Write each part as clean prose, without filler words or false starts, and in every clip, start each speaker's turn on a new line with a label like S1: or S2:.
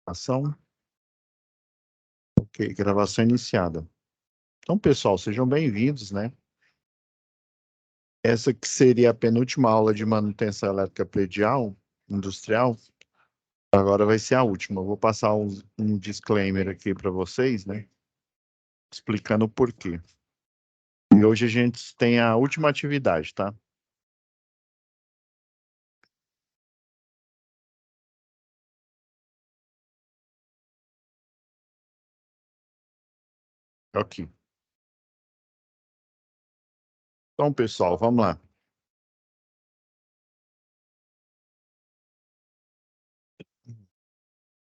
S1: Ação. Ok, gravação iniciada. Então, pessoal, sejam bem-vindos, né? Essa que seria a penúltima aula de manutenção elétrica predial, industrial, agora vai ser a última. Eu vou passar um disclaimer aqui para vocês, né? Explicando o porquê. E hoje a gente tem a última atividade, tá? Ok. Então, pessoal, vamos lá.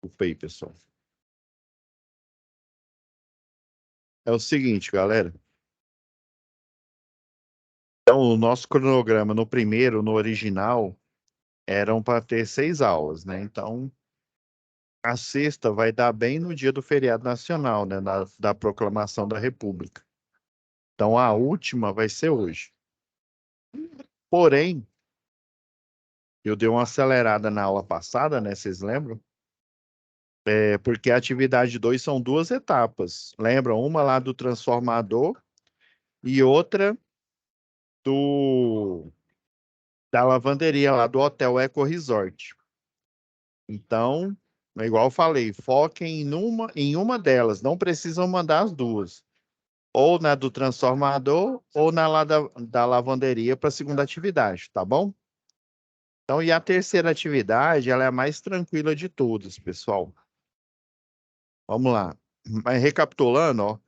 S1: Desculpa aí, pessoal. É o seguinte, galera. Então, o nosso cronograma no primeiro, no original, eram para ter 6 aulas, né? Então, a sexta vai dar bem no dia do feriado nacional, né? Da proclamação da República. Então, a última vai ser hoje. Porém, eu dei uma acelerada na aula passada, né? Vocês lembram? Porque a atividade 2 são 2 etapas. Lembram? Uma lá do transformador e outra do da lavanderia lá do Hotel Eco Resort. Então, igual eu falei, foquem em uma delas. Não precisam mandar as duas. Ou na do transformador, ou na lá da lavanderia para a segunda atividade, tá bom? Então, e a terceira atividade, ela é a mais tranquila de todas, pessoal. Vamos lá. Mas recapitulando, ó,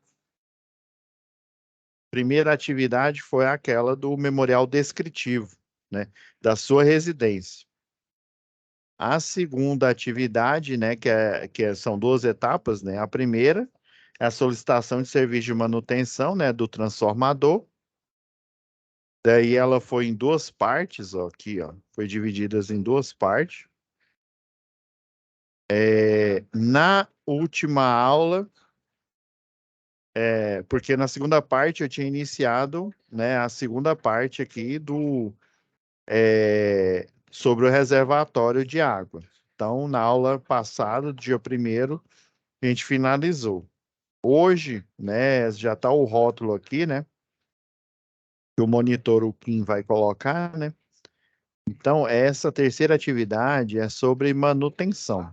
S1: primeira atividade foi aquela do memorial descritivo, né, da sua residência. A segunda atividade, né, são 2 etapas, né? A primeira é a solicitação de serviço de manutenção, né, do transformador. Daí ela foi em 2 partes, ó, aqui, ó, foi divididas em 2 partes. Na última aula, porque na segunda parte eu tinha iniciado, né, a segunda parte aqui sobre o reservatório de água. Então, na aula passada, dia 1º, a gente finalizou. Hoje, né, já está o rótulo aqui, né, que o monitor, o Kim, vai colocar, né? Então, essa terceira atividade é sobre manutenção.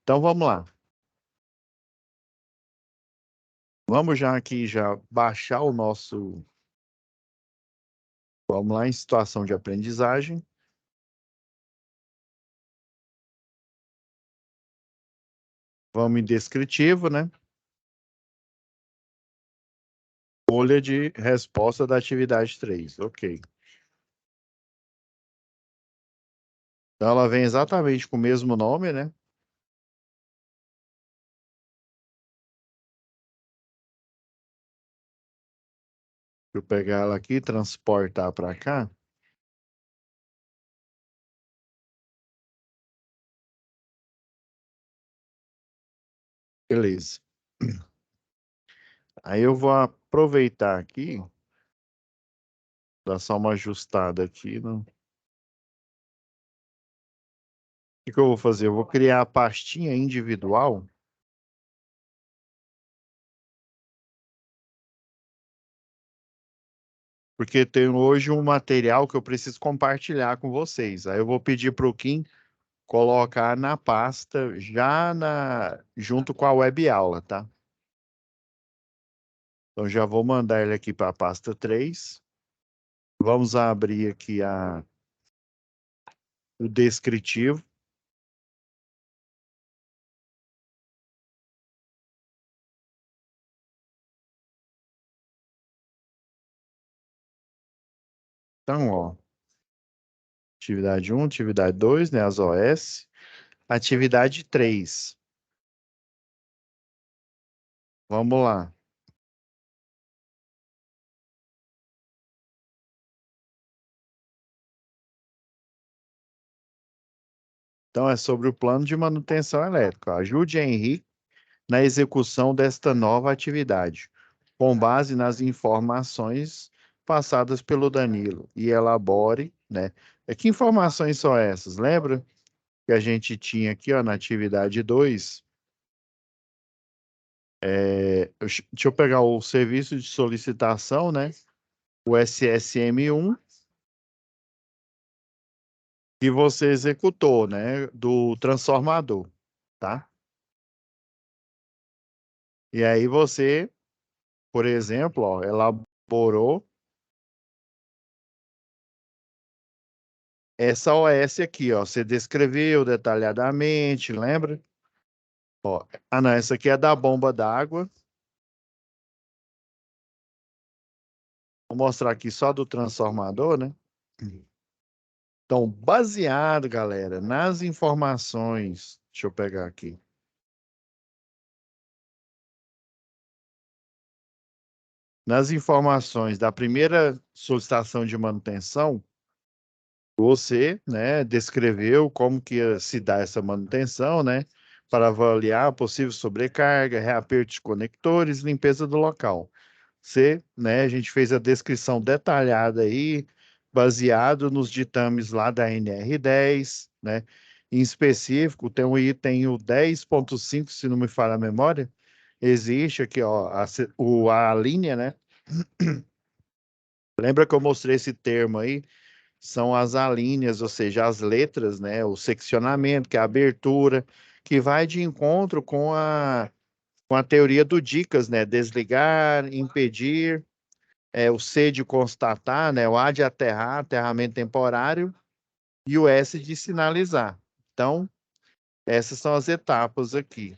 S1: Então, vamos lá. Vamos já aqui já baixar o nosso. Vamos lá em situação de aprendizagem. Vamos em descritivo, né? Folha de resposta da atividade 3. Ok. Então, ela vem exatamente com o mesmo nome, né? Deixa eu pegar ela aqui e transportar para cá. Beleza. Aí eu vou aproveitar aqui, dar só uma ajustada aqui. O que que eu vou fazer? Eu vou criar a pastinha individual, porque tem hoje um material que eu preciso compartilhar com vocês. Aí eu vou pedir para o Kim colocar na pasta junto com a web aula, tá? Então já vou mandar ele aqui para a pasta 3. Vamos abrir aqui o descritivo. Então, ó, atividade 1, atividade 2, né, as OS. Atividade 3. Vamos lá. Então, é sobre o plano de manutenção elétrica. Ajude Henrique na execução desta nova atividade, com base nas informações passadas pelo Danilo, e elabore, né? Que informações são essas? Lembra? que a gente tinha aqui, ó, na atividade 2. Deixa eu pegar o serviço de solicitação, né? O SSM1 que você executou, né? Do transformador, tá? E aí você, por exemplo, ó, elaborou essa OS aqui, ó. Você descreveu detalhadamente, lembra? Ó, não, essa aqui é da bomba d'água. Vou mostrar aqui só do transformador, né? Então, baseado, galera, nas informações, deixa eu pegar aqui. Nas informações da primeira solicitação de manutenção, você, né, descreveu como que ia se dar essa manutenção, né, para avaliar a possível sobrecarga, reaperto de conectores, limpeza do local. Você, né, a gente fez a descrição detalhada aí, baseado nos ditames lá da NR10, né? Em específico, tem o item o 10.5, se não me falha a memória, existe aqui, ó, a linha, né? Lembra que eu mostrei esse termo aí? São as alíneas, ou seja, as letras, né? O seccionamento, que é a abertura, que vai de encontro com a teoria do Dicas, né? Desligar, impedir, o C de constatar, né? O A de aterrar, aterramento temporário, e o S de sinalizar. Então, essas são as etapas aqui.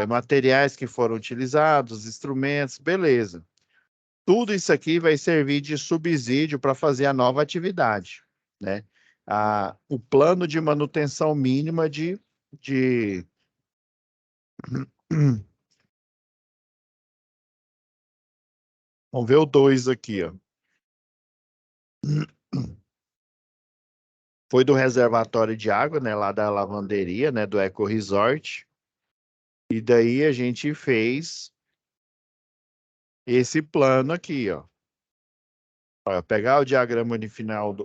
S1: Materiais que foram utilizados, instrumentos, beleza. Tudo isso aqui vai servir de subsídio para fazer a nova atividade, né? O plano de manutenção mínima de... Vamos ver o 2 aqui, ó. Foi do reservatório de água, né? Lá da lavanderia, né? Do Eco Resort. E daí a gente fez esse plano aqui, ó. Olha, pegar o diagrama unifinal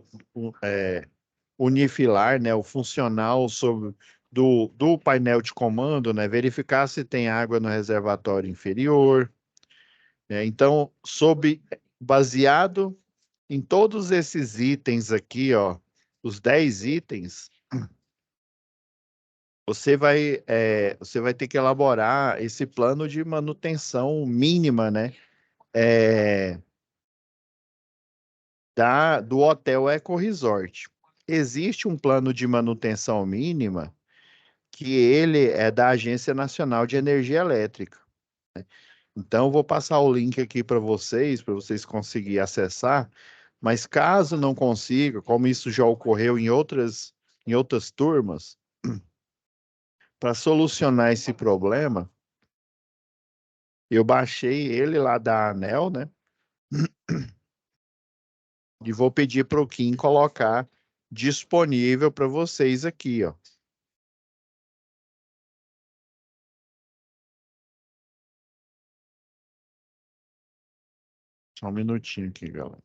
S1: unifilar, né, o funcional sobre do painel de comando, né, verificar se tem água no reservatório inferior, né? Então, baseado em todos esses itens aqui, ó, os 10 itens, você vai ter que elaborar esse plano de manutenção mínima, né? É, do Hotel Eco Resort. Existe um plano de manutenção mínima que ele é da Agência Nacional de Energia Elétrica. Então, eu vou passar o link aqui para vocês conseguirem acessar. Mas caso não consiga, como isso já ocorreu em outras turmas, para solucionar esse problema, eu baixei ele lá da ANEEL, né? E vou pedir para o Kim colocar disponível para vocês aqui, ó. Só um minutinho aqui, galera.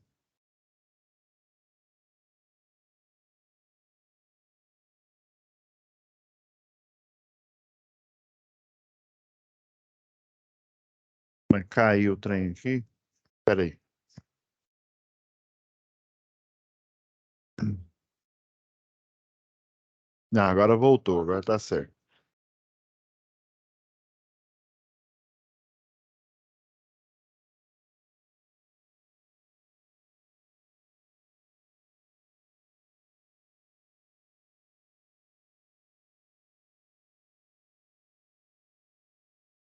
S1: Mas caiu o trem aqui. Peraí. Não, agora voltou, agora tá certo.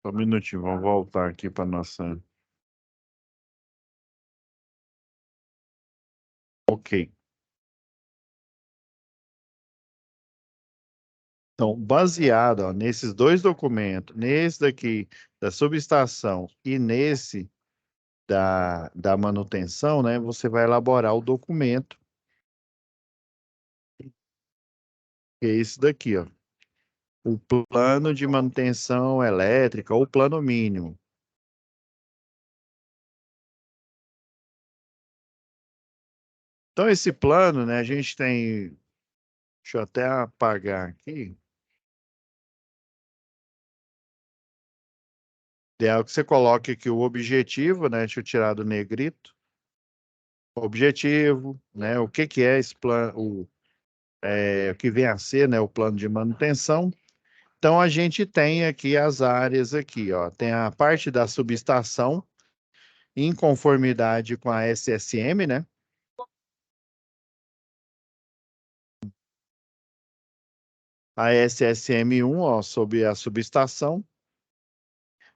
S1: Só um minutinho, vamos voltar aqui para nossa. Ok. Então, baseado, ó, nesses dois documentos, nesse daqui da subestação e nesse da manutenção, né, você vai elaborar o documento, que é esse daqui, ó, o plano de manutenção elétrica ou plano mínimo. Então, esse plano, né, a gente tem Deixa eu até apagar aqui. Ideal que você coloque aqui o objetivo, né? Deixa eu tirar do negrito. Objetivo, né? O que que é esse plano, o que vem a ser, né? O plano de manutenção. Então a gente tem aqui as áreas aqui, ó. Tem a parte da subestação em conformidade com a SSM, né? A SSM 1, ó, sobre a subestação.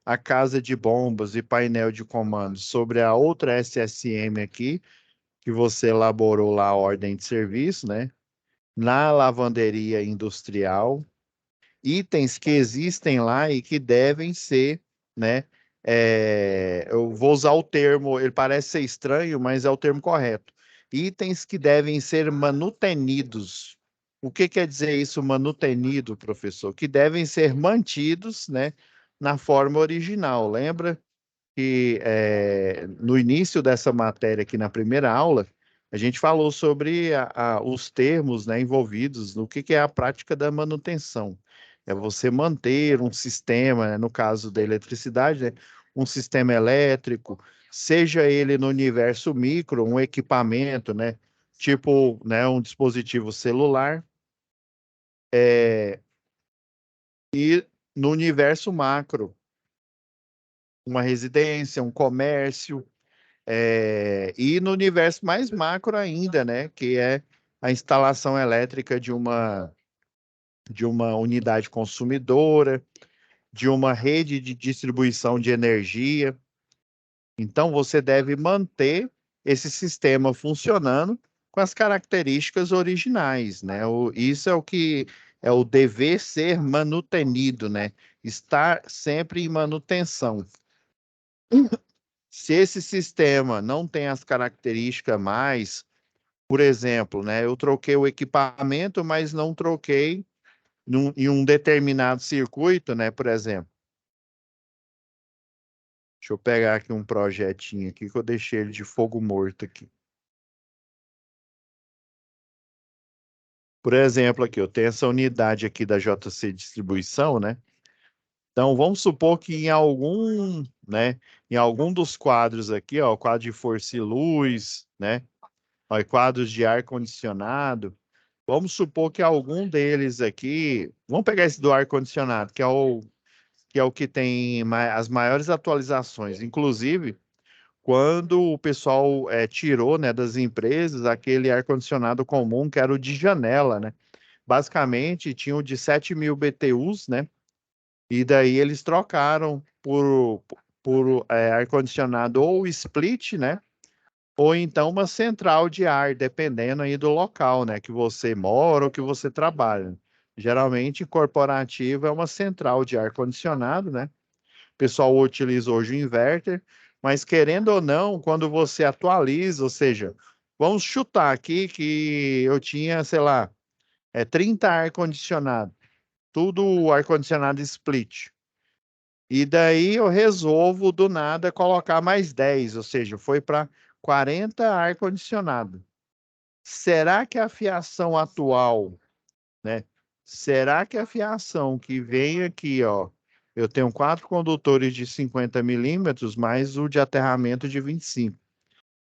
S1: A casa de bombas e painel de comando sobre a outra SSM aqui, que você elaborou lá a ordem de serviço, né? Na lavanderia industrial, itens que existem lá e que devem ser, né? Eu vou usar o termo, ele parece ser estranho, mas é o termo correto. Itens que devem ser manutenidos. O que quer dizer isso, manutenido, professor? Que devem ser mantidos, né, na forma original. Lembra que no início dessa matéria aqui na primeira aula, a gente falou sobre os termos, né, envolvidos no que é a prática da manutenção. É você manter um sistema, né, no caso da eletricidade, né, um sistema elétrico, seja ele no universo micro, um equipamento, né, tipo, né, um dispositivo celular, e no universo macro, uma residência, um comércio. E no universo mais macro ainda, né, que é a instalação elétrica de uma unidade consumidora, de uma rede de distribuição de energia. Então, você deve manter esse sistema funcionando com as características originais, né? Isso é o que é o dever ser manutenido, né? Estar sempre em manutenção. Se esse sistema não tem as características mais, por exemplo, né, eu troquei o equipamento, mas não troquei em um determinado circuito, né, por exemplo. Deixa eu pegar aqui um projetinho aqui que eu deixei ele de fogo morto aqui. Por exemplo, aqui, eu tenho essa unidade aqui da JC Distribuição, né? Então, vamos supor que em algum dos quadros aqui, ó, o quadro de força e luz, né? Ó, e quadros de ar-condicionado, vamos supor que algum deles aqui, vamos pegar esse do ar-condicionado, que é o que tem as maiores atualizações. Inclusive, quando o pessoal tirou, né, das empresas aquele ar-condicionado comum, que era o de janela, né? Basicamente, tinha o de 7.000 BTUs, né? E daí eles trocaram por ar-condicionado ou split, né? Ou então uma central de ar, dependendo aí do local, né, que você mora ou que você trabalha. Geralmente, corporativo é uma central de ar-condicionado, né? O pessoal utiliza hoje o inverter, mas querendo ou não, quando você atualiza, ou seja, vamos chutar aqui que eu tinha, sei lá, 30 ar-condicionado, tudo ar-condicionado split. E daí eu resolvo do nada colocar mais 10, ou seja, foi para 40 ar-condicionado. Será que a fiação atual, né? Será que a fiação que vem aqui, ó, eu tenho 4 condutores de 50 milímetros, mais o de aterramento de 25.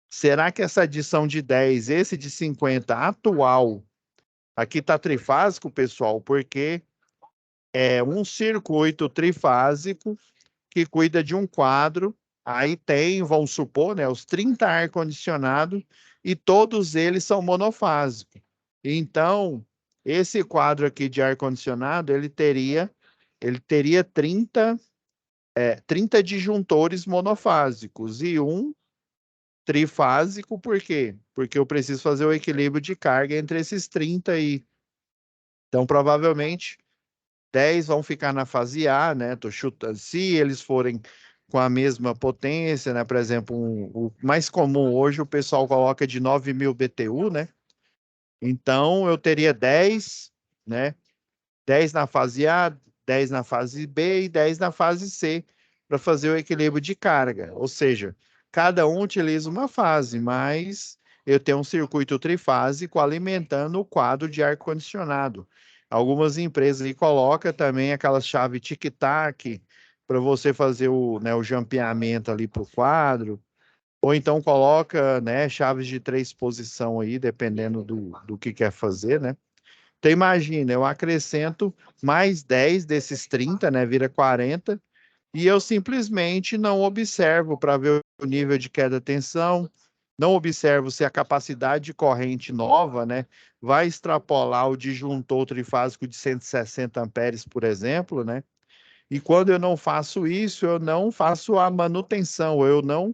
S1: Será que essa adição de 10, esse de 50 atual, aqui está trifásico, pessoal, porque é um circuito trifásico que cuida de um quadro, aí tem, vamos supor, né, os 30 ar-condicionados e todos eles são monofásicos. Então, esse quadro aqui de ar-condicionado, ele teria 30 disjuntores monofásicos e um trifásico, por quê? Porque eu preciso fazer o equilíbrio de carga entre esses 30 aí. Então, provavelmente, 10 vão ficar na fase A, né? Tô chutando. Se eles forem com a mesma potência, né? Por exemplo, o mais comum hoje o pessoal coloca de 9.000 BTU, né? Então eu teria 10, né? 10 na fase A, 10 na fase B e 10 na fase C para fazer o equilíbrio de carga. Ou seja, cada um utiliza uma fase, mas eu tenho um circuito trifásico alimentando o quadro de ar-condicionado. Algumas empresas aí colocam também aquela chave tic-tac para você fazer o jampeamento ali para o quadro, ou então coloca, né, chaves de 3 posição aí, dependendo do que quer fazer, né? Então imagina, eu acrescento mais 10 desses 30, né, vira 40, e eu simplesmente não observo para ver o nível de queda de tensão, não observo se a capacidade de corrente nova, né, vai extrapolar o disjuntor trifásico de 160 amperes, por exemplo, né? E quando eu não faço isso, eu não faço a manutenção, eu não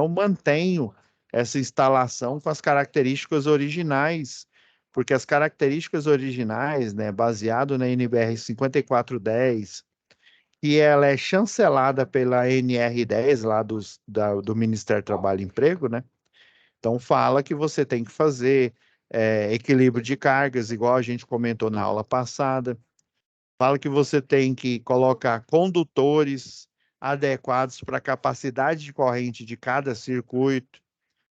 S1: mantenho essa instalação com as características originais, porque as características originais, né, baseado na NBR 5410, que ela é chancelada pela NR10 lá do Ministério do Trabalho e Emprego, né? Então fala que você tem que fazer equilíbrio de cargas, igual a gente comentou na aula passada. Fala que você tem que colocar condutores adequados para a capacidade de corrente de cada circuito.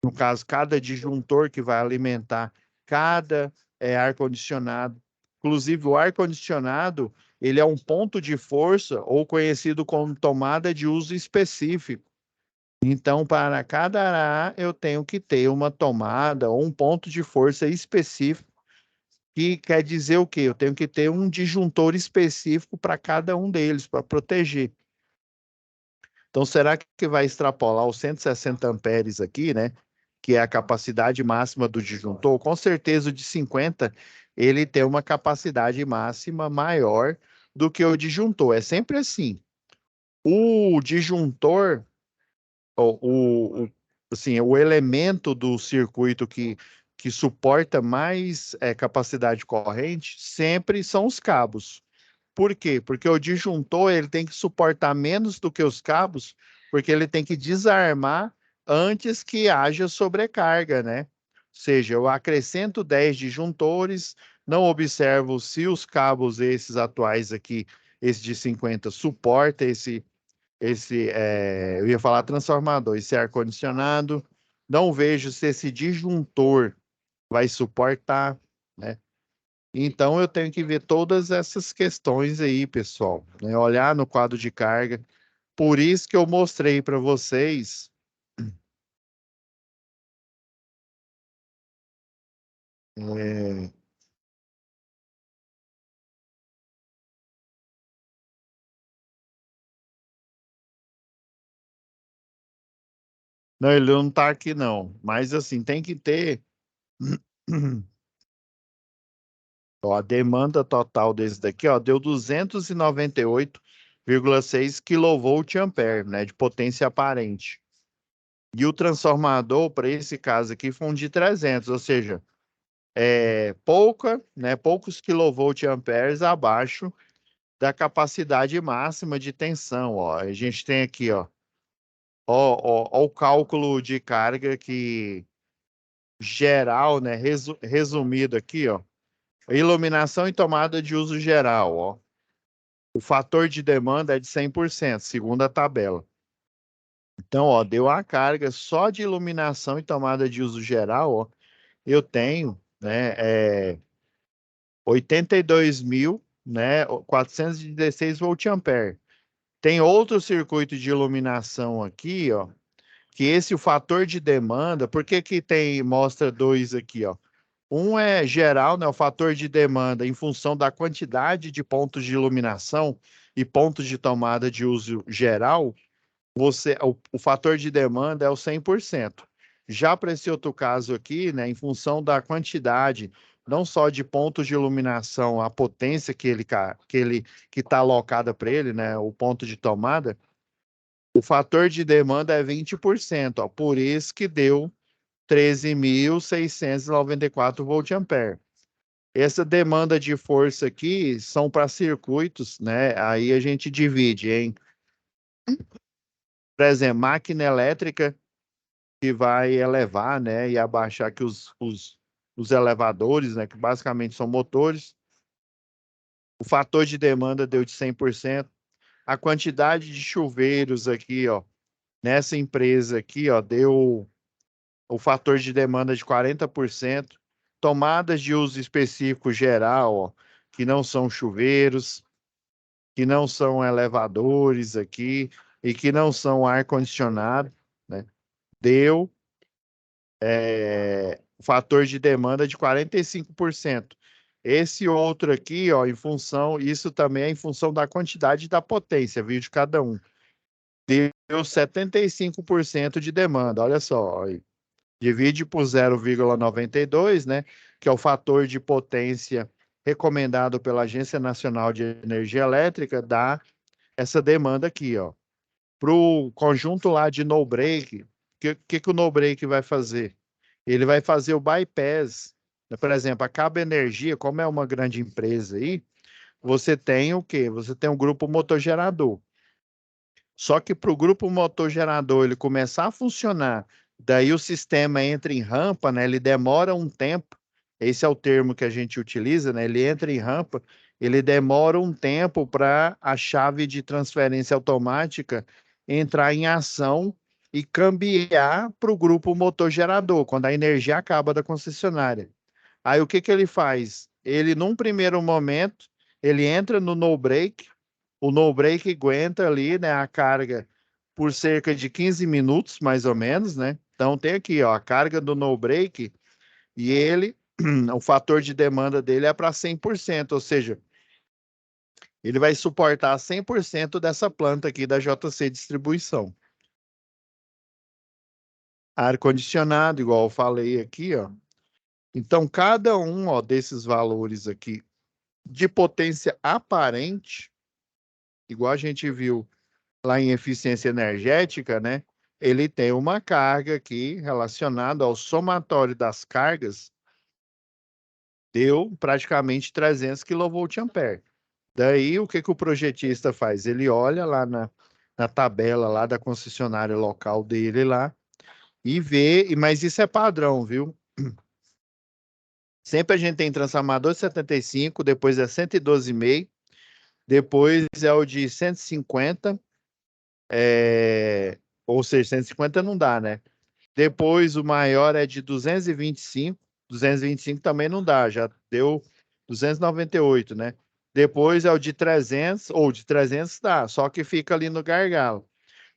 S1: No caso, cada disjuntor que vai alimentar cada ar-condicionado. Inclusive, o ar-condicionado, ele é um ponto de força, ou conhecido como tomada de uso específico. Então, para cada ará, eu tenho que ter uma tomada ou um ponto de força específico, que quer dizer o quê? Eu tenho que ter um disjuntor específico para cada um deles, para proteger. Então, será que vai extrapolar os 160 amperes aqui, né? Que é a capacidade máxima do disjuntor? Com certeza, o de 50, ele tem uma capacidade máxima maior do que o disjuntor. É sempre assim. O disjuntor, assim, o elemento do circuito que suporta mais capacidade de corrente sempre são os cabos. Por quê? Porque o disjuntor ele tem que suportar menos do que os cabos, porque ele tem que desarmar antes que haja sobrecarga, né? Ou seja, eu acrescento 10 disjuntores, não observo se os cabos esses atuais aqui, esse de 50, suporta eu ia falar transformador, esse ar-condicionado, não vejo se esse disjuntor vai suportar, né? Então eu tenho que ver todas essas questões aí, pessoal, né? Olhar no quadro de carga. Por isso que eu mostrei para vocês. é, Não, ele não está aqui não, mas assim tem que ter. Ó, a demanda total desse daqui, ó, deu 298,6 kVA, né, de potência aparente. E o transformador, para esse caso aqui, foi um de 300, ou seja, poucos kilovolt-amperes abaixo da capacidade máxima de tensão, ó. A gente tem aqui, ó, o cálculo de carga que geral, né, resumido aqui, ó. Iluminação e tomada de uso geral, ó. O fator de demanda é de 100%, segundo a tabela. Então, ó, deu a carga só de iluminação e tomada de uso geral, ó. Eu tenho, né, 82.000, né, 416 volt-ampere. Tem outro circuito de iluminação aqui, ó, que esse o fator de demanda, por que que tem, mostra dois aqui, ó? Um é geral, né, o fator de demanda em função da quantidade de pontos de iluminação e pontos de tomada de uso geral, o fator de demanda é o 100%. Já para esse outro caso aqui, né, em função da quantidade, não só de pontos de iluminação, a potência que está alocada para ele, né, o ponto de tomada, o fator de demanda é 20%, ó, por isso que deu 13.694 volt-ampere. Essa demanda de força aqui são para circuitos, né? Aí a gente divide em, por exemplo, máquina elétrica que vai elevar, né, e abaixar aqui os elevadores, né, que basicamente são motores. O fator de demanda deu de 100%. A quantidade de chuveiros aqui, ó, nessa empresa aqui, ó, deu o fator de demanda de 40%, tomadas de uso específico geral, ó, que não são chuveiros, que não são elevadores aqui e que não são ar-condicionado, né? Deu fator de demanda de 45%. Esse outro aqui, ó, em função, isso também é em função da quantidade e da potência, viu, de cada um. Deu 75% de demanda, olha só, ó, divide por 0,92, né, que é o fator de potência recomendado pela Agência Nacional de Energia Elétrica, dá essa demanda aqui, ó. Para o conjunto lá de no break, o que o no break vai fazer? Ele vai fazer o bypass. Por exemplo, a Cabo Energia, como é uma grande empresa aí, você tem o quê? Você tem um grupo motogerador. Só que para o grupo motogerador ele começar a funcionar, daí o sistema entra em rampa, né? Ele demora um tempo. Esse é o termo que a gente utiliza, né? Ele entra em rampa, ele demora um tempo para a chave de transferência automática entrar em ação e cambiar para o grupo motogerador, quando a energia acaba da concessionária. Aí o que que ele faz? Ele, num primeiro momento, ele entra no no break, o no break aguenta ali, né, a carga por cerca de 15 minutos, mais ou menos, né? Então tem aqui, ó, a carga do no break e ele, o fator de demanda dele é para 100%, ou seja, ele vai suportar 100% dessa planta aqui da JC Distribuição. Ar-condicionado, igual eu falei aqui, ó. Então, cada um, ó, desses valores aqui de potência aparente, igual a gente viu lá em eficiência energética, né? Ele tem uma carga aqui relacionada ao somatório das cargas, deu praticamente 300 kVA. Daí, o que que o projetista faz? Ele olha lá na tabela lá da concessionária local dele lá e vê, mas isso é padrão, viu? Sempre a gente tem transformador de 75, depois é 112,5, depois é o de 150, ou seja, 150 não dá, né? Depois o maior é de 225, 225 também não dá, já deu 298, né? Depois é o de 300, ou de 300 dá, só que fica ali no gargalo.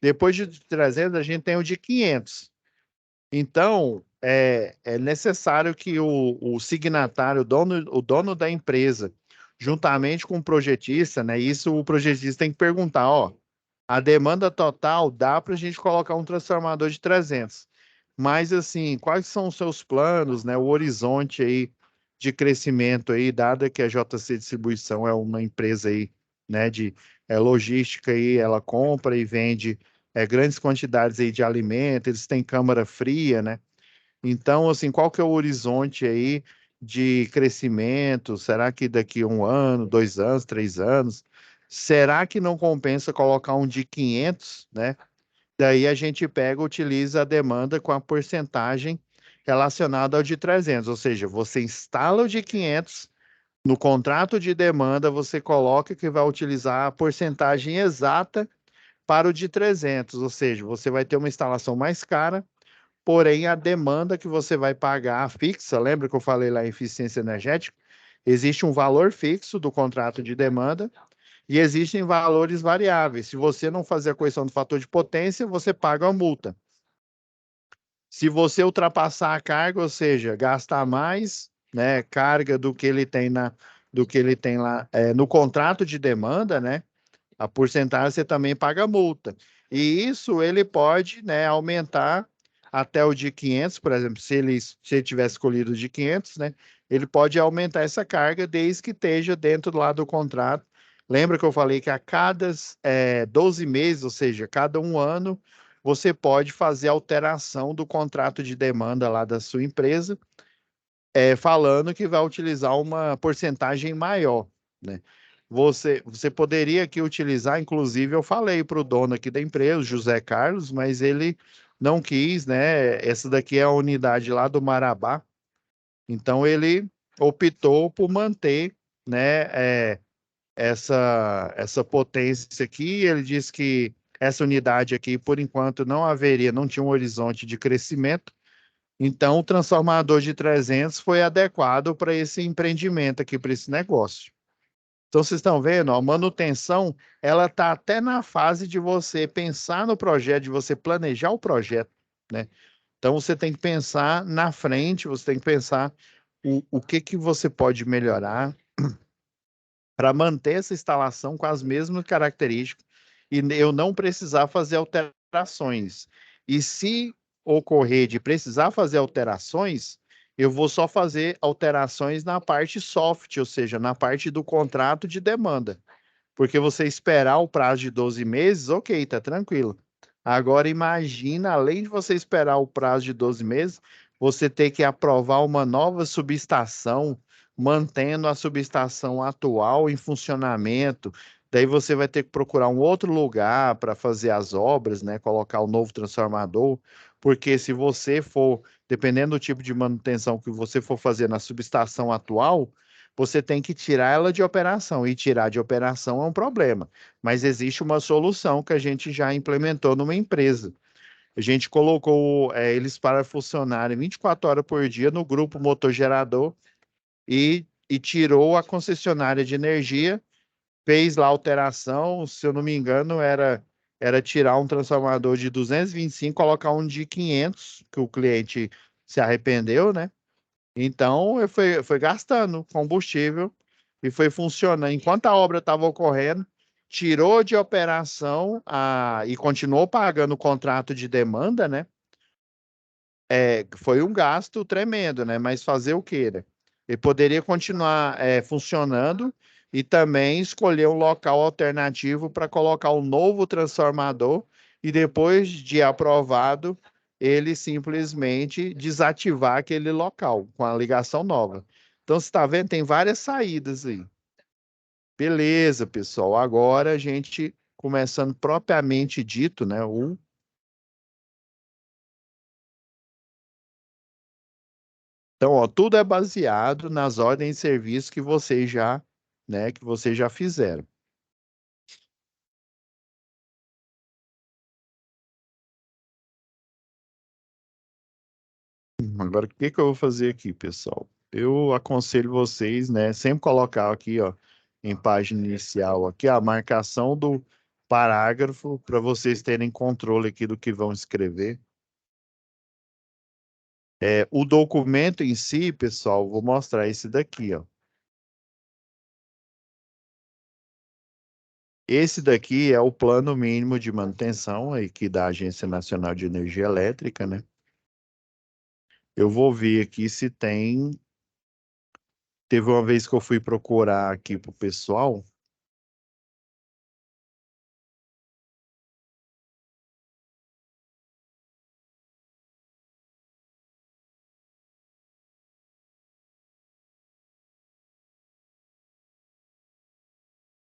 S1: Depois de 300 a gente tem o de 500. Então, é necessário que o signatário, o dono da empresa, juntamente com o projetista, né? Isso o projetista tem que perguntar, ó, a demanda total dá para a gente colocar um transformador de 300. Mas, assim, quais são os seus planos, né? O horizonte aí de crescimento aí, dada que a JC Distribuição é uma empresa aí, né, de logística aí, ela compra e vende grandes quantidades aí de alimento, eles têm câmara fria, né? Então, assim, qual que é o horizonte aí de crescimento? Será que daqui a 1 ano, 2 anos, 3 anos? Será que não compensa colocar um de 500, né? Daí a gente pega, utiliza a demanda com a porcentagem relacionada ao de 300, ou seja, você instala o de 500, no contrato de demanda você coloca que vai utilizar a porcentagem exata para o de 300, ou seja, você vai ter uma instalação mais cara, porém a demanda que você vai pagar fixa, lembra que eu falei lá em eficiência energética? Existe um valor fixo do contrato de demanda e existem valores variáveis. Se você não fazer a correção do fator de potência, você paga a multa. Se você ultrapassar a carga, ou seja, gastar mais, né, carga do que ele tem lá no contrato de demanda, né? A porcentagem você também paga multa. E isso ele pode, né, aumentar até o de 500, por exemplo, se ele tivesse escolhido o de 500, né, ele pode aumentar essa carga desde que esteja dentro lá do contrato. Lembra que eu falei que a cada 12 meses, ou seja, cada 1 ano, você pode fazer alteração do contrato de demanda lá da sua empresa, falando que vai utilizar uma porcentagem maior, né? Você poderia aqui utilizar, inclusive eu falei para o dono aqui da empresa, José Carlos, mas ele não quis, né? Essa daqui é a unidade lá do Marabá, então ele optou por manter, né, essa potência aqui. Ele disse que essa unidade aqui, por enquanto, não tinha um horizonte de crescimento, Então, o transformador de 300 foi adequado para esse empreendimento aqui, para esse negócio. Então, vocês estão vendo, ó, a manutenção, ela está até na fase de você pensar no projeto, de você planejar o projeto, né? Então, você tem que pensar na frente, você tem que pensar o que que você pode melhorar para manter essa instalação com as mesmas características e eu não precisar fazer alterações. E se ocorrer de precisar fazer alterações, eu vou só fazer alterações na parte soft, ou seja, na parte do contrato de demanda. Porque você esperar o prazo de 12 meses, ok, tá tranquilo. Agora imagina, além de você esperar o prazo de 12 meses, você ter que aprovar uma nova subestação, mantendo a subestação atual em funcionamento. Daí você vai ter que procurar um outro lugar para fazer as obras, né? Colocar o novo transformador, porque se você for, dependendo do tipo de manutenção que você for fazer na subestação atual, você tem que tirar ela de operação, e tirar de operação é um problema. Mas existe uma solução que a gente já implementou numa empresa. A gente colocou eles para funcionarem 24 horas por dia no grupo motor-gerador e tirou a concessionária de energia, fez lá a alteração, se eu não me engano, era tirar um transformador de 225, colocar um de 500, que o cliente se arrependeu, né? Então, eu foi gastando combustível e foi funcionando. Enquanto a obra estava ocorrendo, tirou de operação e continuou pagando o contrato de demanda, né? Foi um gasto tremendo, né? Mas fazer o quê, né? Ele poderia continuar funcionando e também escolher um local alternativo para colocar um novo transformador e depois de aprovado, ele simplesmente desativar aquele local com a ligação nova. Então, você está vendo? Tem várias saídas aí. Beleza, pessoal. Agora a gente começando propriamente dito, né? Então, ó, tudo é baseado nas ordens de serviço que vocês já, né, que vocês já fizeram. Agora, o que que eu vou fazer aqui, pessoal? Eu aconselho vocês, né, sempre colocar aqui, ó, em página inicial, aqui a marcação do parágrafo para vocês terem controle aqui do que vão escrever. O documento em si, pessoal, vou mostrar esse daqui, ó. Esse daqui é o plano mínimo de manutenção aí que da Agência Nacional de Energia Elétrica, né? Eu vou ver aqui se tem. Teve uma vez que eu fui procurar aqui pro pessoal.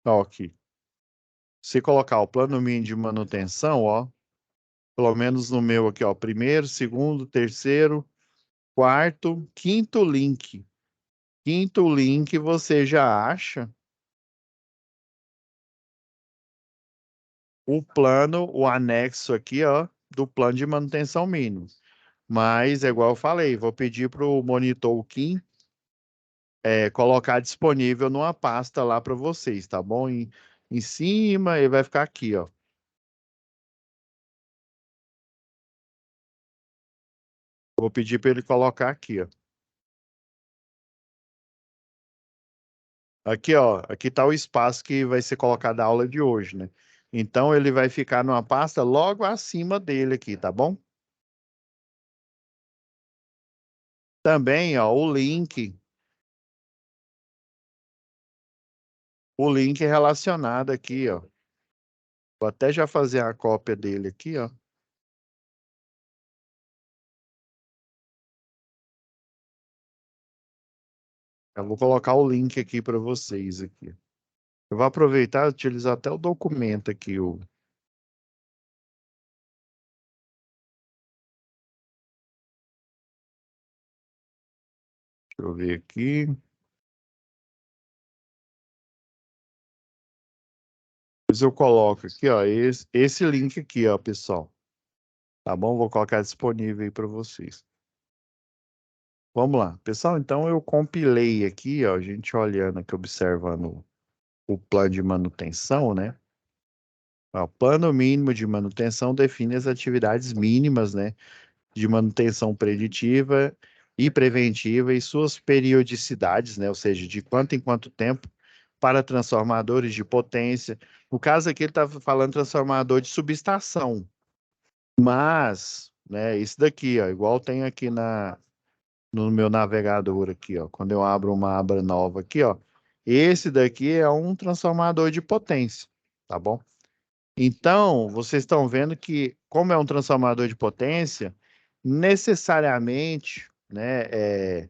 S1: Ó, aqui. Se colocar o plano mínimo de manutenção, ó, pelo menos no meu aqui, ó, primeiro, segundo, terceiro, quarto, quinto link. Quinto link você já acha o plano, o anexo aqui, ó, do plano de manutenção mínimo. Mas, é igual eu falei, vou pedir para o monitor Kim colocar disponível numa pasta lá para vocês, tá bom? Em cima, ele vai ficar aqui, ó. Vou pedir para ele colocar aqui, ó. Aqui, ó, aqui está o espaço que vai ser colocado a aula de hoje, né? Então, ele vai ficar numa pasta logo acima dele aqui, tá bom? Também, ó, o link relacionado aqui, ó. Vou até já fazer a cópia dele aqui, ó. Eu vou colocar o link aqui para vocês aqui. Eu vou aproveitar e utilizar até o documento aqui, deixa eu ver aqui. Depois eu coloco aqui, ó, esse link aqui, ó, pessoal. Tá bom? Vou colocar disponível aí para vocês. Vamos lá. Pessoal, então eu compilei aqui, ó, a gente olhando aqui, observando o plano de manutenção, né? Ó, o plano mínimo de manutenção define as atividades mínimas, né, de manutenção preditiva e preventiva e suas periodicidades, né, ou seja, de quanto em quanto tempo para transformadores de potência. No caso aqui ele está falando transformador de subestação, mas, né, isso daqui, ó, igual tem aqui no meu navegador aqui, ó, quando eu abro uma aba nova aqui, ó, esse daqui é um transformador de potência, tá bom? Então, vocês estão vendo que, como é um transformador de potência, necessariamente, né,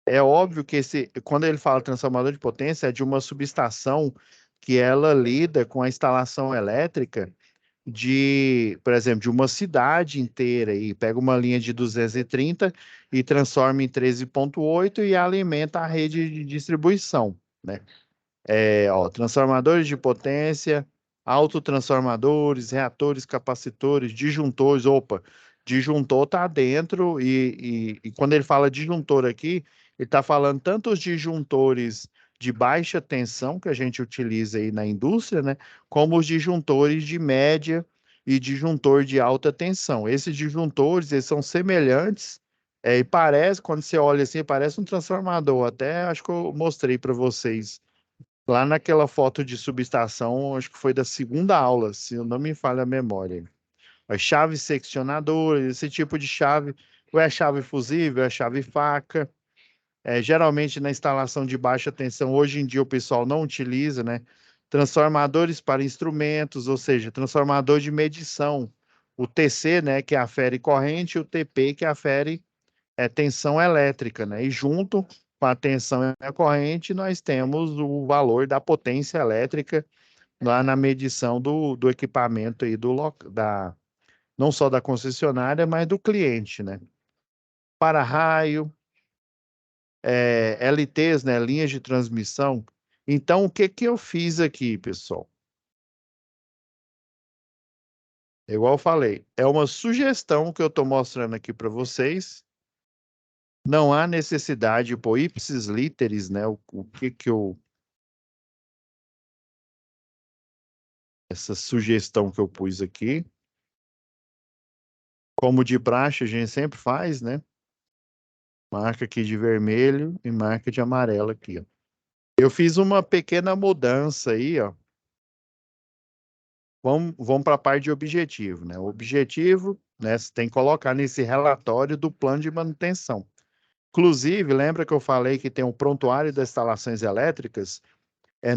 S1: é óbvio que quando ele fala transformador de potência, é de uma subestação que ela lida com a instalação elétrica por exemplo, de uma cidade inteira e pega uma linha de 230 e transforma em 13,8 e alimenta a rede de distribuição, né? Ó, transformadores de potência, autotransformadores, reatores, capacitores, disjuntores. Opa, disjuntor está dentro e quando ele fala disjuntor aqui, ele está falando tanto os disjuntores de baixa tensão que a gente utiliza aí na indústria, né, como os disjuntores de média e disjuntor de alta tensão. Esses disjuntores, eles são semelhantes, e parece, quando você olha assim, parece um transformador. Até acho que eu mostrei para vocês lá naquela foto de subestação, acho que foi da segunda aula, se eu não me falha a memória. As chaves seccionadoras, esse tipo de chave, ou é chave fusível, é chave faca. Geralmente na instalação de baixa tensão, hoje em dia o pessoal não utiliza, né? Transformadores para instrumentos, ou seja, transformador de medição. O TC, né, que afere corrente, e o TP, que afere tensão elétrica, né? E junto com a tensão e a corrente, nós temos o valor da potência elétrica lá na medição do equipamento aí não só da concessionária, mas do cliente, né? Para-raio, LTs, né? Linhas de transmissão. Então, o que que eu fiz aqui, pessoal? Igual eu falei, é uma sugestão que eu estou mostrando aqui para vocês. Não há necessidade de pôr ipsis literis, né? O que que eu essa sugestão que eu pus aqui. Como de praxe, a gente sempre faz, né? Marca aqui de vermelho e marca de amarelo aqui, ó. Eu fiz uma pequena mudança aí, ó. Vamos para a parte de objetivo, né? O objetivo, né, você tem que colocar nesse relatório do plano de manutenção. Inclusive, lembra que eu falei que tem um prontuário das instalações elétricas?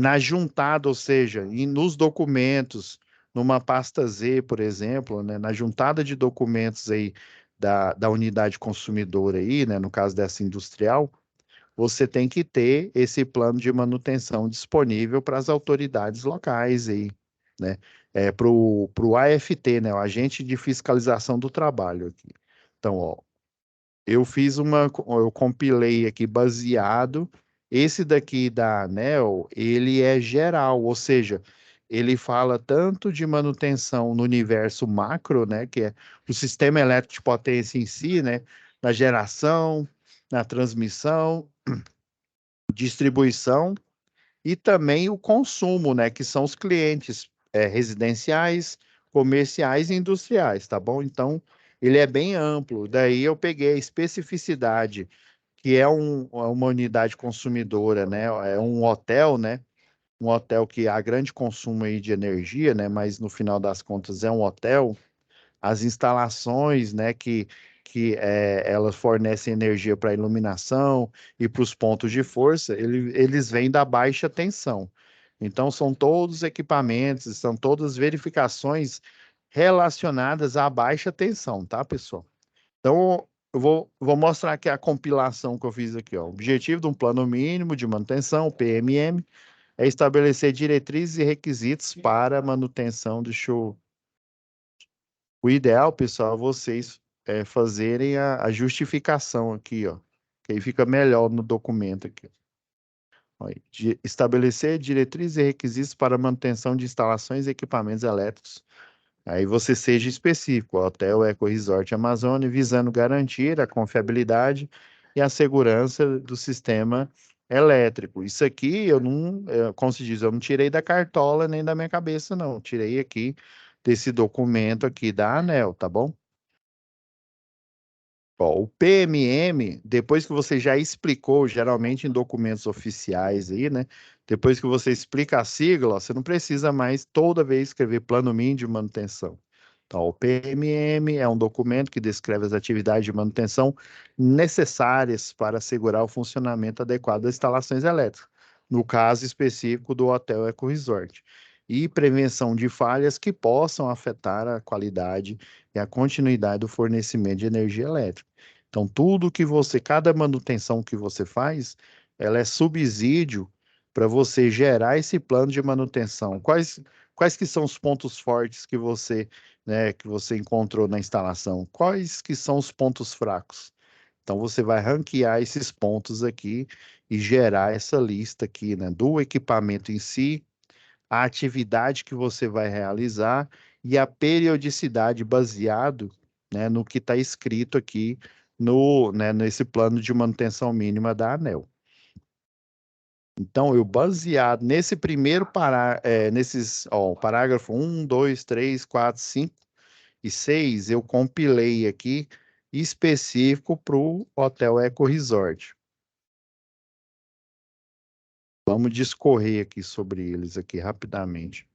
S1: Na juntada, ou seja, nos documentos, numa pasta Z, por exemplo, né, na juntada de documentos aí da unidade consumidora aí, né, no caso dessa industrial, você tem que ter esse plano de manutenção disponível para as autoridades locais aí, né, para o AFT, né, o Agente de Fiscalização do Trabalho aqui. Então, ó, eu compilei aqui baseado. Esse daqui da ANEEL, ele é geral, ou seja, ele fala tanto de manutenção no universo macro, né, que é o sistema elétrico de potência em si, né, na geração, na transmissão, distribuição e também o consumo, né, que são os clientes residenciais, comerciais e industriais, tá bom? Então, ele é bem amplo. Daí eu peguei a especificidade, que é uma unidade consumidora, né? É um hotel, né? Um hotel que há grande consumo aí de energia, né? Mas no final das contas é um hotel. As instalações, né, que elas fornecem energia para iluminação e para os pontos de força, eles vêm da baixa tensão. Então, são todos equipamentos, são todas verificações relacionadas à baixa tensão, tá, pessoal? Então, eu vou mostrar aqui a compilação que eu fiz aqui, ó. O objetivo de um plano mínimo de manutenção, PMM, é estabelecer diretrizes e requisitos para manutenção do show. O ideal, pessoal, é vocês fazerem a justificação aqui, ó. Que aí fica melhor no documento aqui. Ó, aí, estabelecer diretrizes e requisitos para manutenção de instalações e equipamentos elétricos. Aí você seja específico, ó, Hotel Eco Resort Amazônia, visando garantir a confiabilidade e a segurança do sistema elétrico. Isso aqui eu não, como se diz, eu não tirei da cartola nem da minha cabeça, não. Tirei aqui desse documento aqui da ANEEL, tá bom? Ó, o PMM, depois que você já explicou, geralmente em documentos oficiais aí, né? Depois que você explica a sigla, ó, você não precisa mais toda vez escrever plano mínimo de manutenção. Então, o PMM é um documento que descreve as atividades de manutenção necessárias para assegurar o funcionamento adequado das instalações elétricas, no caso específico do Hotel Eco Resort, e prevenção de falhas que possam afetar a qualidade e a continuidade do fornecimento de energia elétrica. Então, tudo que você, cada manutenção que você faz, ela é subsídio para você gerar esse plano de manutenção. Quais que são os pontos fortes que você, né, que você encontrou na instalação? Quais que são os pontos fracos? Então, você vai ranquear esses pontos aqui e gerar essa lista aqui, né, do equipamento em si, a atividade que você vai realizar e a periodicidade baseado, né, no que está escrito aqui no, né, nesse plano de manutenção mínima da ANEEL. Então, eu baseado nesse primeiro nesses, ó, parágrafo 1, 2, 3, 4, 5 e 6, eu compilei aqui específico para o Hotel Eco Resort. Vamos discorrer aqui sobre eles aqui rapidamente.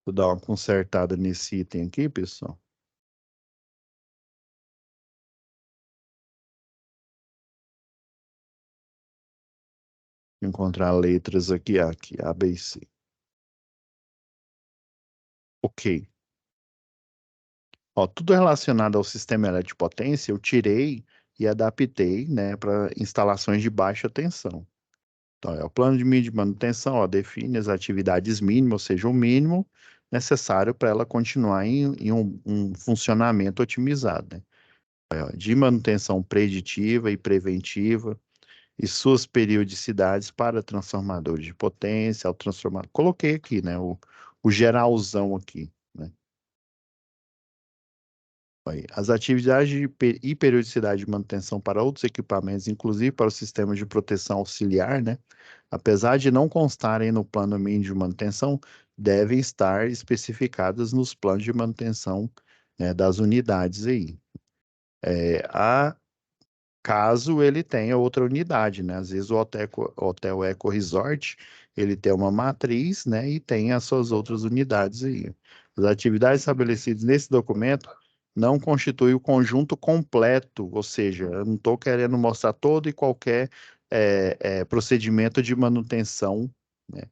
S1: Vou dar uma consertada nesse item aqui, pessoal. Encontrar letras aqui, aqui, A, B e C. Ok. Ó, tudo relacionado ao sistema elétrico de potência, eu tirei e adaptei, né, para instalações de baixa tensão. Então, é o plano de mídia de manutenção, ó, define as atividades mínimas, ou seja, o mínimo necessário para ela continuar em um funcionamento otimizado, né? Ó, de manutenção preditiva e preventiva e suas periodicidades para transformadores de potência, ao transformador. Coloquei aqui, né, o geralzão aqui, né? Aí, as atividades e periodicidade de manutenção para outros equipamentos, inclusive para o sistema de proteção auxiliar, né? Apesar de não constarem no plano mínimo de manutenção, devem estar especificadas nos planos de manutenção, né, das unidades aí. A caso ele tenha outra unidade, né? Às vezes o Hotel Eco Resort, ele tem uma matriz, né? E tem as suas outras unidades aí. As atividades estabelecidas nesse documento não constituem o conjunto completo, ou seja, eu não estou querendo mostrar todo e qualquer procedimento de manutenção, né?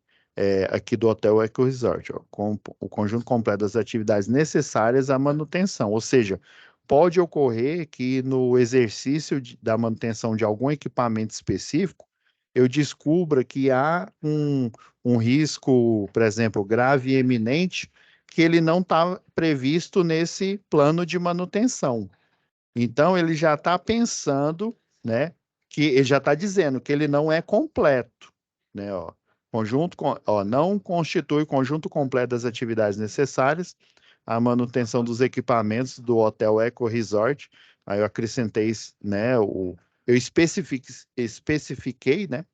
S1: Aqui do Hotel Eco Resort, ó, com o conjunto completo das atividades necessárias à manutenção, ou seja, pode ocorrer que no exercício da manutenção de algum equipamento específico, eu descubra que há um risco, por exemplo, grave e eminente, que ele não está previsto nesse plano de manutenção. Então, ele já está pensando, né, que ele já está dizendo que ele não é completo, né, ó. Não constitui conjunto completo das atividades necessárias à manutenção dos equipamentos do Hotel Eco Resort. Aí eu acrescentei, né, eu especifiquei, né,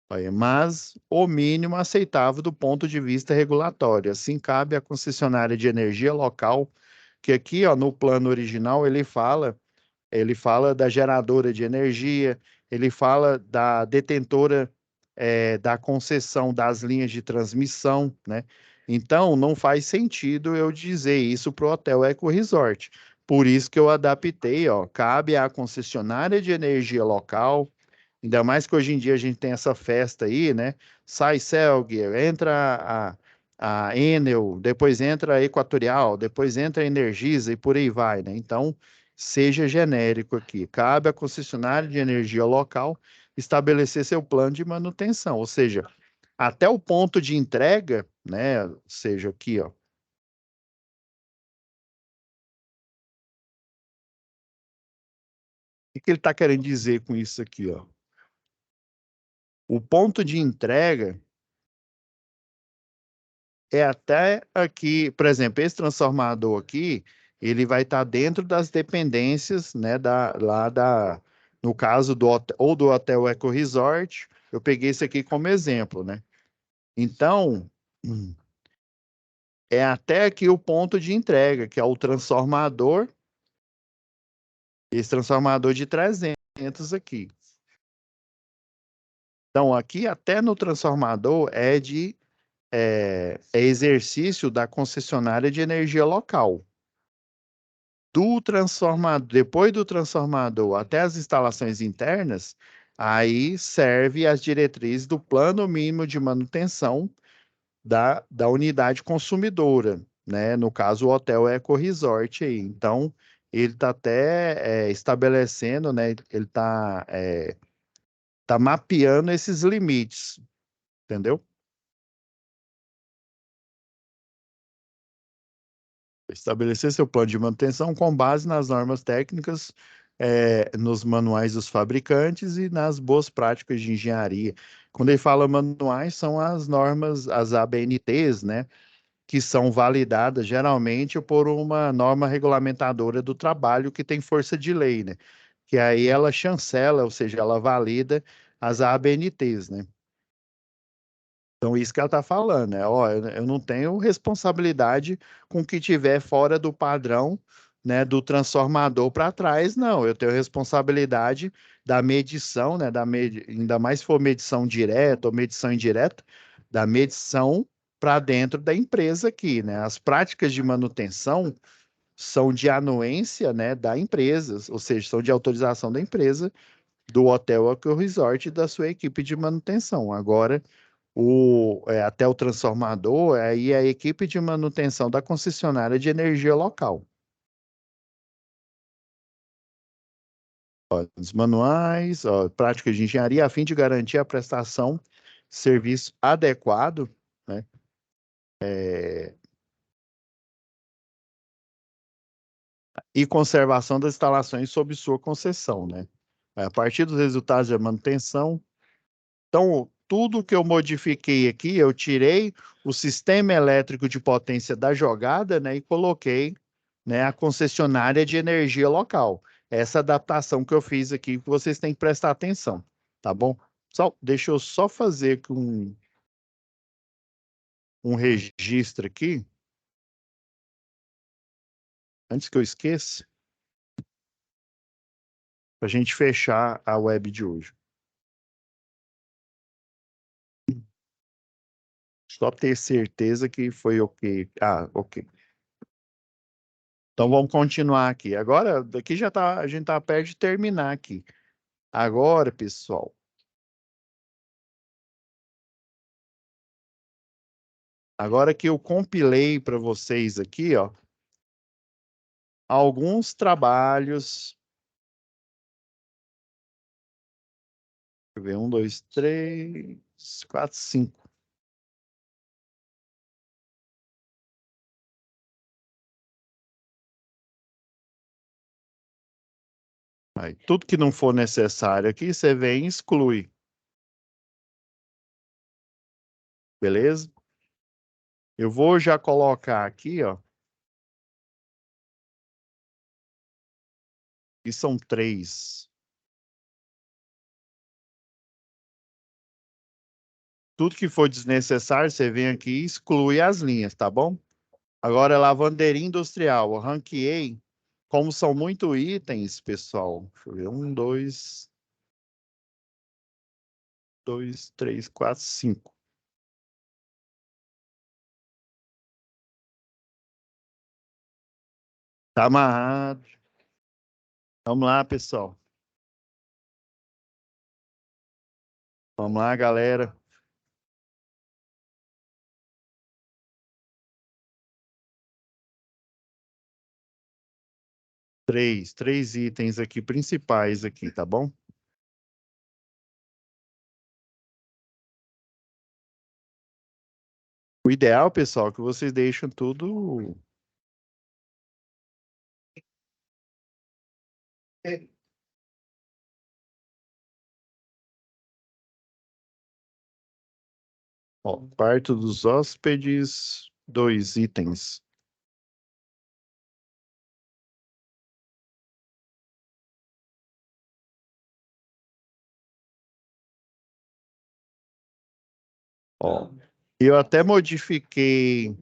S1: aí, mas o mínimo aceitável do ponto de vista regulatório. Assim, cabe à concessionária de energia local, que aqui, ó, no plano original, ele fala da geradora de energia, ele fala da detentora da concessão das linhas de transmissão, né? Então, não faz sentido eu dizer isso para o Hotel Eco Resort. Por isso que eu adaptei, ó, cabe à concessionária de energia local, ainda mais que hoje em dia a gente tem essa festa aí, né? Sai Celg, entra a Enel, depois entra a Equatorial, depois entra a Energisa e por aí vai, né? Então, seja genérico aqui. Cabe à concessionária de energia local estabelecer seu plano de manutenção, ou seja, até o ponto de entrega, né? Seja aqui, ó. O que ele está querendo dizer com isso aqui, ó? O ponto de entrega é até aqui, por exemplo, esse transformador aqui, ele vai estar dentro das dependências, né, no caso do hotel, ou do Hotel Eco Resort, eu peguei esse aqui como exemplo, né? Então, é até aqui o ponto de entrega, que é o transformador, esse transformador de 300 aqui. Então, aqui até no transformador é exercício da concessionária de energia local. Do transformador, depois do transformador até as instalações internas, aí serve as diretrizes do plano mínimo de manutenção da unidade consumidora, né? No caso, o Hotel Eco Resort aí. Então, ele está até estabelecendo, né? Ele tá mapeando esses limites, entendeu? Estabelecer seu plano de manutenção com base nas normas técnicas, nos manuais dos fabricantes e nas boas práticas de engenharia. Quando ele fala manuais, são as normas, as ABNTs, né? Que são validadas geralmente por uma norma regulamentadora do trabalho que tem força de lei, né? Que aí ela chancela, ou seja, ela valida as ABNTs, né? Então, isso que ela está falando, né? Ó, eu não tenho responsabilidade com o que tiver fora do padrão, né, do transformador para trás, não. Eu tenho responsabilidade da medição, né, ainda mais se for medição direta ou medição indireta, da medição para dentro da empresa aqui, né? As práticas de manutenção são de anuência, né, da empresa, ou seja, são de autorização da empresa, do hotel ou do resort e da sua equipe de manutenção. Agora, até o transformador, aí é a equipe de manutenção da concessionária de energia local. Ó, os manuais, ó, práticas de engenharia, a fim de garantir a prestação de serviço adequado, né? E conservação das instalações sob sua concessão, né? A partir dos resultados da manutenção, então, tudo que eu modifiquei aqui, eu tirei o sistema elétrico de potência da jogada, né, e coloquei, né, a concessionária de energia local. Essa adaptação que eu fiz aqui, que vocês têm que prestar atenção, tá bom? Deixa eu só fazer um registro aqui, antes que eu esqueça, para a gente fechar a web de hoje. Só ter certeza que foi ok. Ah, ok. Então vamos continuar aqui. Agora, daqui já tá, a gente tá perto de terminar aqui. Agora, pessoal, agora que eu compilei para vocês aqui, ó, alguns trabalhos. Deixa eu ver, um, dois, três, quatro, cinco. Aí, tudo que não for necessário aqui, você vem e exclui, beleza? Eu vou já colocar aqui, ó, que são três. Tudo que for desnecessário, você vem aqui e exclui as linhas, tá bom? Agora, lavanderia industrial. Eu ranqueei. Como são muito itens, pessoal. Deixa eu ver. Um, dois, três, quatro, cinco. Tá amarrado. Vamos lá, pessoal. Vamos lá, galera. Três itens aqui principais aqui, tá bom? O ideal, pessoal, é que vocês deixem tudo. É, Ó, quarto dos hóspedes, 2 itens. Ó, eu até modifiquei.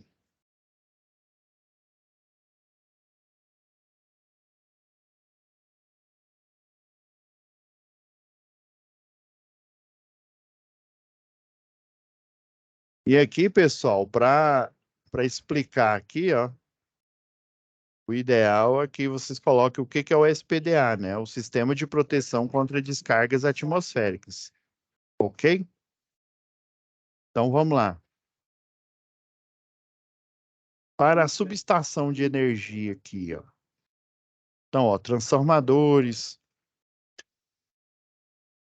S1: E aqui, pessoal, para explicar aqui, ó, o ideal é que vocês coloquem o que que é o SPDA, né? O Sistema de Proteção contra Descargas Atmosféricas. Ok? Então vamos lá. Para a subestação de energia aqui, ó. Então, ó, transformadores,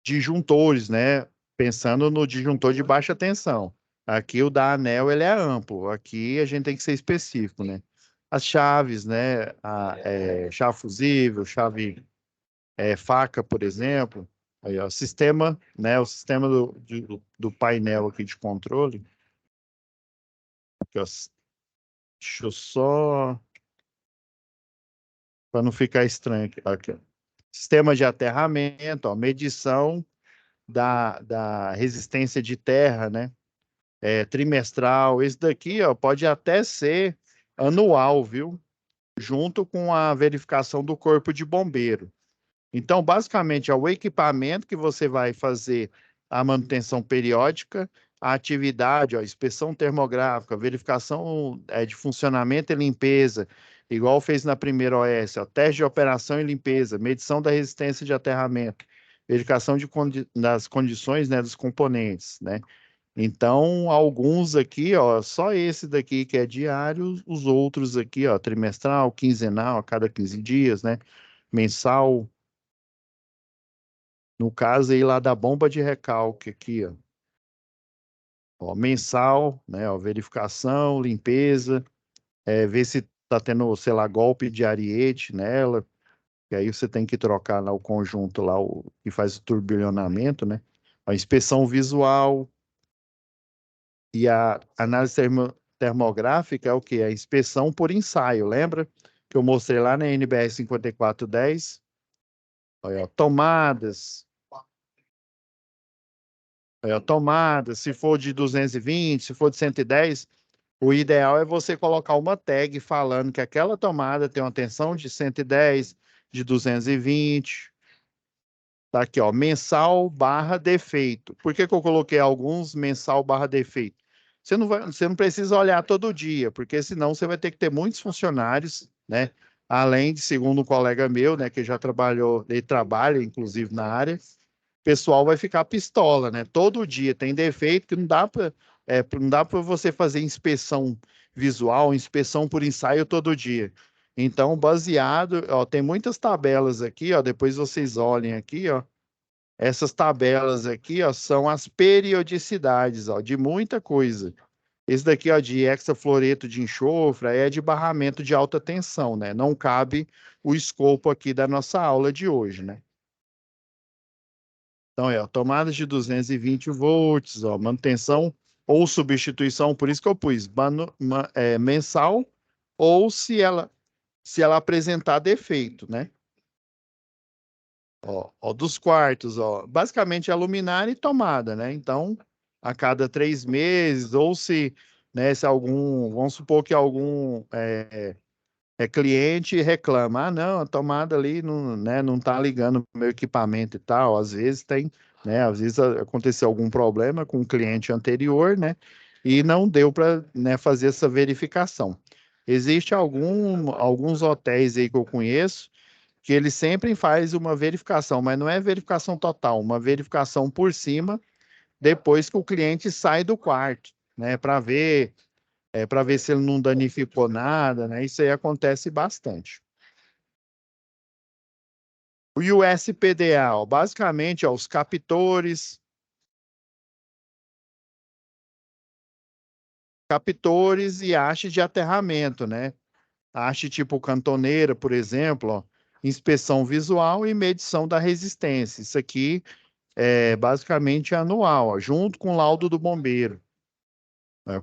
S1: disjuntores, né? Pensando no disjuntor de baixa tensão. Aqui o da ANEL ele é amplo. Aqui a gente tem que ser específico, né? As chaves, né? Chave fusível, chave faca, por exemplo. Aí, ó, sistema, né? O sistema do painel aqui de controle. Aqui, ó, deixa eu só para não ficar estranho aqui. Aqui, ó. Sistema de aterramento, ó, medição da resistência de terra, né? Trimestral. Esse daqui, ó, pode até ser anual, viu? Junto com a verificação do corpo de bombeiro. Então, basicamente, é o equipamento que você vai fazer a manutenção periódica, a atividade, ó, inspeção termográfica, verificação de funcionamento e limpeza, igual fez na primeira OS, ó, teste de operação e limpeza, medição da resistência de aterramento, verificação das condições, né, dos componentes, né? Então, alguns aqui, ó, só esse daqui que é diário, os outros aqui, ó, trimestral, quinzenal, a cada 15 dias, né? Mensal, no caso aí lá da bomba de recalque aqui, ó, mensal, né, ó, verificação, limpeza, ver se tá tendo, sei lá, golpe de ariete nela, que aí você tem que trocar lá o conjunto lá, o que faz o turbilhonamento, né? A inspeção visual e a análise termográfica é o quê? A inspeção por ensaio, lembra? Que eu mostrei lá na NBR 5410. Olha, ó, tomadas, tomadas, se for de 220, se for de 110, o ideal é você colocar uma tag falando que aquela tomada tem uma tensão de 110, de 220. Tá aqui, ó, mensal barra defeito. Por que que eu coloquei alguns mensal barra defeito? Você não precisa olhar todo dia, porque senão você vai ter que ter muitos funcionários, né? Além de, segundo um colega meu, né, que já trabalhou, ele trabalha, inclusive, na área, o pessoal vai ficar pistola, né? Todo dia tem defeito que não dá para você fazer inspeção visual, inspeção por ensaio todo dia. Então, baseado, ó, tem muitas tabelas aqui, ó, depois vocês olhem aqui, ó. Essas tabelas aqui, ó, são as periodicidades, ó, de muita coisa. Esse daqui, ó, de hexafluoreto de enxofre, aí é de barramento de alta tensão, né? Não cabe o escopo aqui da nossa aula de hoje, né? Então, ó, tomadas de 220 volts, ó, manutenção ou substituição, por isso que eu pus mensal, ou se ela apresentar defeito, né? Ó, dos quartos, ó, basicamente é luminária e tomada, né? Então, a cada 3 meses, ou se, né, se algum, vamos supor que algum cliente reclama, ah, não, a tomada ali não, né, não tá ligando o meu equipamento e tal, às vezes tem, né, às vezes aconteceu algum problema com o cliente anterior, né, e não deu para, né, fazer essa verificação. Existe alguns hotéis aí que eu conheço que ele sempre faz uma verificação, mas não é verificação total, uma verificação por cima depois que o cliente sai do quarto, né, para ver se ele não danificou nada, né? Isso aí acontece bastante. O USPDA, ó, basicamente, ó, os captores e haste de aterramento, né? Haste tipo cantoneira, por exemplo, ó, inspeção visual e medição da resistência. Isso aqui é basicamente anual, ó, junto com o laudo do bombeiro.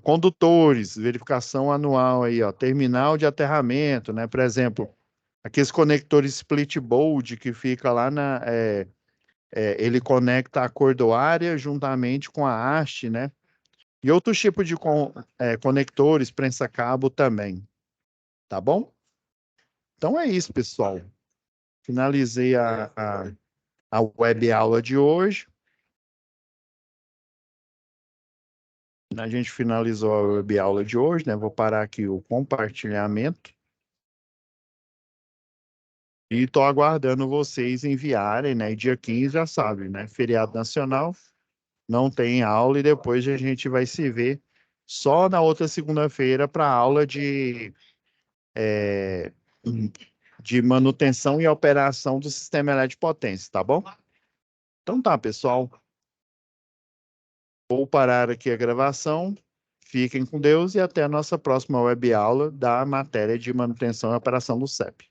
S1: Condutores, verificação anual aí, ó, terminal de aterramento, né? Por exemplo, aqueles conectores split board que fica lá ele conecta a cordoária juntamente com a haste, né? E outros tipos de conectores, prensa-cabo também, tá bom? Então é isso, pessoal. Finalizei a web aula de hoje. A gente finalizou a web aula de hoje, né? Vou parar aqui o compartilhamento. E estou aguardando vocês enviarem, né? Dia 15 já sabe, né? Feriado nacional, não tem aula e depois a gente vai se ver só na outra segunda-feira para aula é, de manutenção e operação do sistema elétrico de potência, tá bom? Então tá, pessoal. Vou parar aqui a gravação. Fiquem com Deus e até a nossa próxima web aula da matéria de manutenção e operação do CEP.